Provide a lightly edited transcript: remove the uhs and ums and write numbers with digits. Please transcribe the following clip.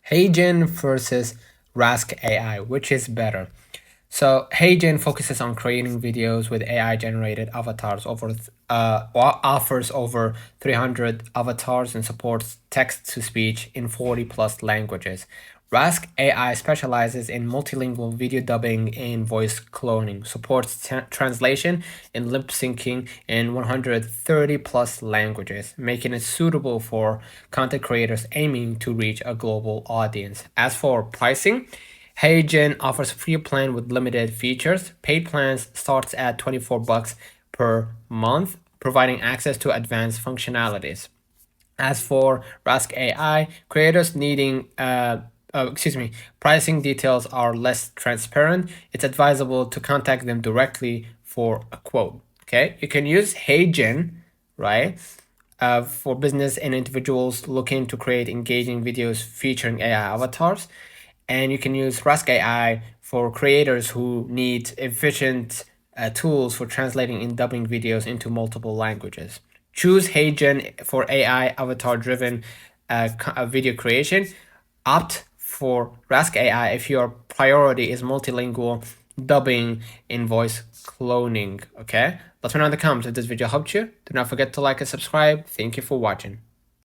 Heygen versus Rask AI, which is better? So Heygen focuses on creating videos with AI generated avatars offers over 300 avatars and supports text to speech in 40 plus languages. Rask AI specializes in multilingual video dubbing and voice cloning, supports translation and lip syncing in 130 plus languages, making it suitable for content creators aiming to reach a global audience. As for pricing, Heygen offers a free plan with limited features. Paid plans starts at $24 per month, providing access to advanced functionalities. As for Rask AI, creators needing pricing details are less transparent. It's advisable to contact them directly for a quote. Okay, you can use Heygen, right, for business and individuals looking to create engaging videos featuring AI avatars. And you can use Rask AI for creators who need efficient tools for translating and dubbing videos into multiple languages. Choose Heygen for AI avatar driven video creation. Opt for Rask AI if your priority is multilingual dubbing and voice cloning. Okay, let me know in the comments if this video helped you. Do not forget to like and subscribe. Thank you for watching.